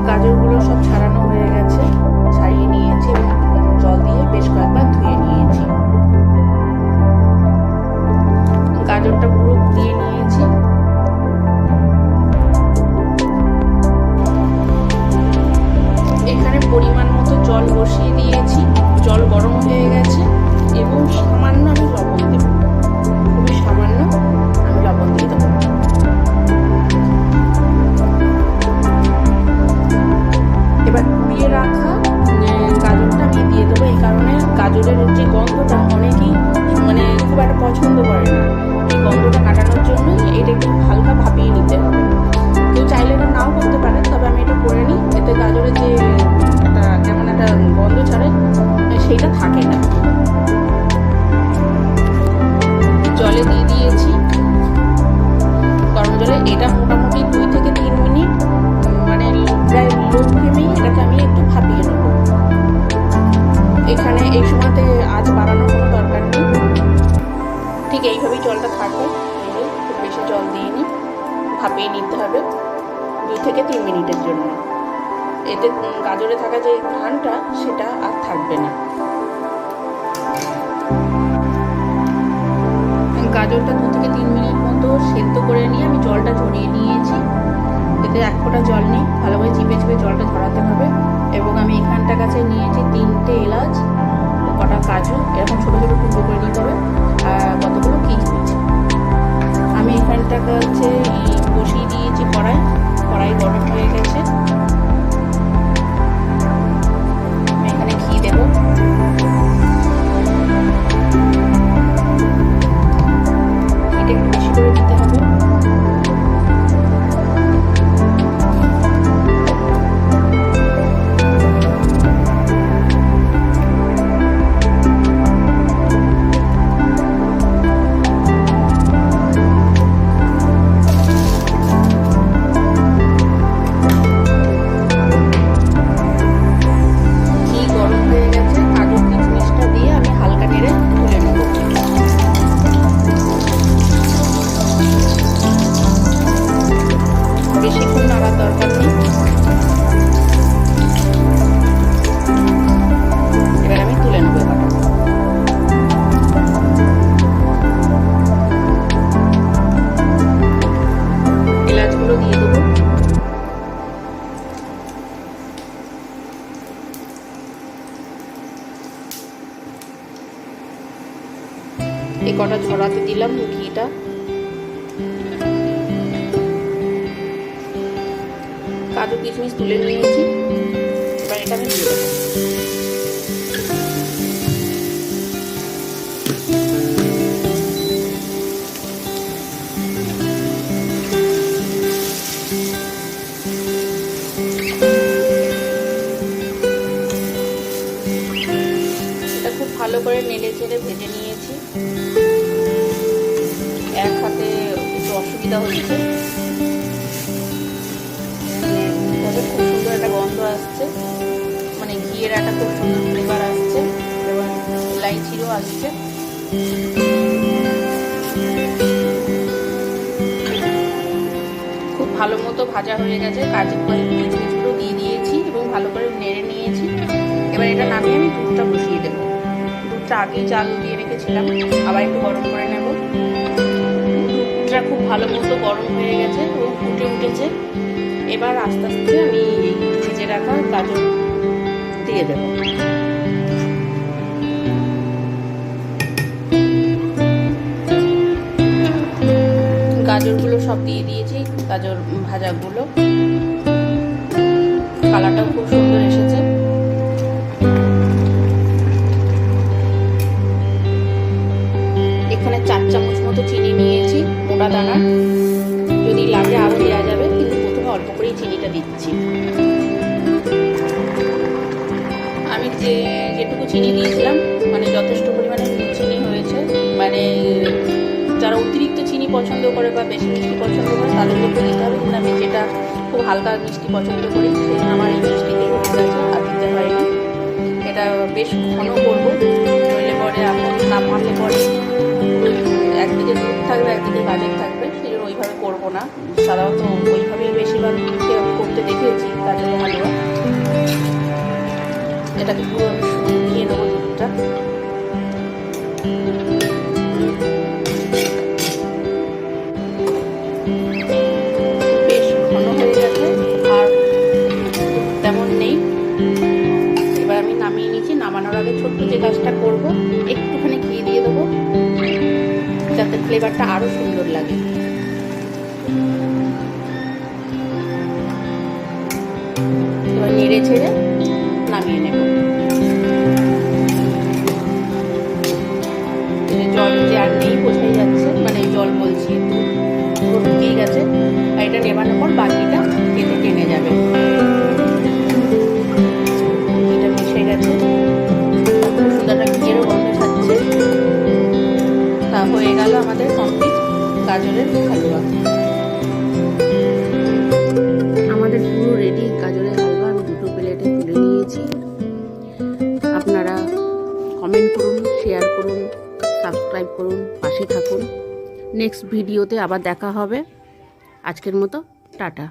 গাজরগুলো সব ছাড়ানো হয়ে গেছে, ছাড়িয়ে নিয়েছি এবং জল দিয়ে বেশ কয়েকবার ধুয়ে নিয়েছি। গাজরটা পুরো ধুয়ে নিয়েছি। এখানে পরিমাণ মতো জল বসিয়ে দিয়েছি, জল গরম হয়ে গেছে এবং সামান্য আমি লবণ দেব, খুবই সামান্য আমি লবণ দিয়ে দেবো। এবার কুড়িয়ে রাখা গাজরটা আমি দিয়ে দেবো। এই কারণে গাজরের যে গন্ধটা অনেকেই খুব একটা পছন্দ করে না, এই গন্ধটা কাটানোর জন্য এটা একটু হালকা ভাপিয়ে নিতে হবে। কেউ চাইলে এটা নাও করতে পারে, তবে আমি এটা করে নিই, এতে গাজরের যে কেমন একটা গন্ধ ছাড়ে সেইটা থাকে না। জলে দিয়ে দিয়েছি গরম জলে। এটা মোটামুটি 2 থেকে 3 মিনিট প্রায় লো ফ্লেমেই এটাকে আমি একটু ভাপিয়ে নেব। এখানে এই সময়তে আঁচ বাড়ানোর কোনো দরকার নেই, ঠিক এইভাবেই জলটা থাকবে। খুব বেশি জল দিয়ে নিই, ভাপিয়ে নিতে হবে 2 থেকে 3 মিনিটের জন্য। এতে গাজরে থাকা যে ঘ্রাণটা সেটা আর থাকবে না। গাজরটা 2 থেকে 3 মিনিট মতো সেদ্ধ করে নিয়ে আমি জলটা ঝরিয়ে নিয়েছি। এতে 1 ফোঁটা জল নেই, ভালো করে চিপে চিপে জলটা ঝরাতে হবে। এবং আমি এখানটার কাছে নিয়েছি 3টে এলাচ, কটা কাজু, এরকম ছোটো ছোটো টুকরো করে নিতে হবে, আর কতগুলো কিচমিচ। আমি এখানটার কাছে বসিয়ে দিয়েছি কড়াই গরম হয়ে গেছে। আমি এখানে ঘি দেবো। ঘিটা একটু বেশি করে দিতে হবে। বেশিক্ষণ নাড়ার দরকার নেই। এবার আমি তুলে নেবো। এলাচগুলো দিয়ে দেবো। এই কটা ঝরাতে দিলাম ঘিটা। কাজু কিশমিশ তুলে নিয়েছি, এবার এটা আমি দিয়ে দেবো। এটা খুব ভালো করে নেড়ে চেড়ে ভেজে নিয়েছি। এক হাতে একটু অসুবিধা হচ্ছে, খুব সুন্দর একটা গন্ধ আসছে, ঘিয়ের একটা খুব সুন্দর ফ্লেভার আসছে এবং ইলাইচিরও আসছে। খুব ভালো মতো ভাজা হয়ে গেছে। কাজু কিশমিশগুলো দিয়ে দিয়েছি এবং ভালো করে নেড়ে নিয়েছি। এবার এটা নামিয়ে আমি দুধটা বসিয়ে দেবো। দুধটা আগেই চাল দিয়ে রেখেছিলাম, আবার একটু গরম করে নেব। দুধটা খুব ভালো মতো গরম হয়ে গেছে এবং ফুটে উঠেছে। এবার আস্তে আস্তে আমি ভেজে রাখা গাজর দিয়ে দেব। গাজরগুলো সব দিয়ে দিয়েছি, গাজর ভাজাগুলো। কালারটাও খুব সুন্দর এসেছে। এখানে 4 চামচ মতো চিনি নিয়েছি, মোটা দানা। যদি লাগে আরও দেওয়া যাবে, কিন্তু প্রথমে অল্প করেই চিনিটা দিচ্ছি। আমি যেটুকু চিনি দিয়েছিলাম যথেষ্ট পরিমাণে চিনি হয়েছে। যারা অতিরিক্ত চিনি পছন্দ করে বা বেশি মিষ্টি পছন্দ করে তাদের মধ্যে দিতে হবে, কিন্তু আমি যেটা খুব হালকা মিষ্টি পছন্দ করি সেই আমার এই মিষ্টিতেই হয়ে গেছে, আর দিতে হয়নি। এটা বেশ ঘন করবো, নইলে পরে এখন না মারলে পরে একদিকে দুধ থাকবে একদিকে গাজর থাকবে, সেই জন্য ওইভাবে করবো না। সাধারণত ওইভাবেই বেশিরভাগ করতে দেখেছি গাজরের হালুয়া। এটাকে পুরো আমি শুকিয়ে নেবো দুধটা। বেশ ঘন হয়ে গেছে, আর তেমন নেই। এবার আমি নামিয়ে নিচ্ছি। নামানোর আগে ছোট্ট যে কাজটা করবো, একটুখানি ঘি দিয়ে দেবো যাতে ফ্লেভারটা আরো সুন্দর লাগে। এবার নেড়ে ছেড়ে নামিয়ে নেব। জল যে আর নেই বোঝাই যাচ্ছে, মানে জল বলছি পুরো ঢুকেই গেছে। আর এটা নেবানোর পর বাকিটা এতে টেনে যাবে। এটা মিশে গেছে, খুব সুন্দর একটা ঘিয়েরও গন্ধ ছাড়ছে। তা হয়ে গেল আমাদের কমপ্লিট গাজরের হালুয়া। আমাদের পুরো রেডি গাজরের হালুয়া। আমি দুটো প্লেটে তুলে নিয়েছি। আপনারা কমেন্ট করুন, শেয়ার করুন, সাবস্ক্রাইব করুন, পাশে থাকুন। নেক্সট ভিডিওতে আবার দেখা হবে। আজকের মতো টাটা।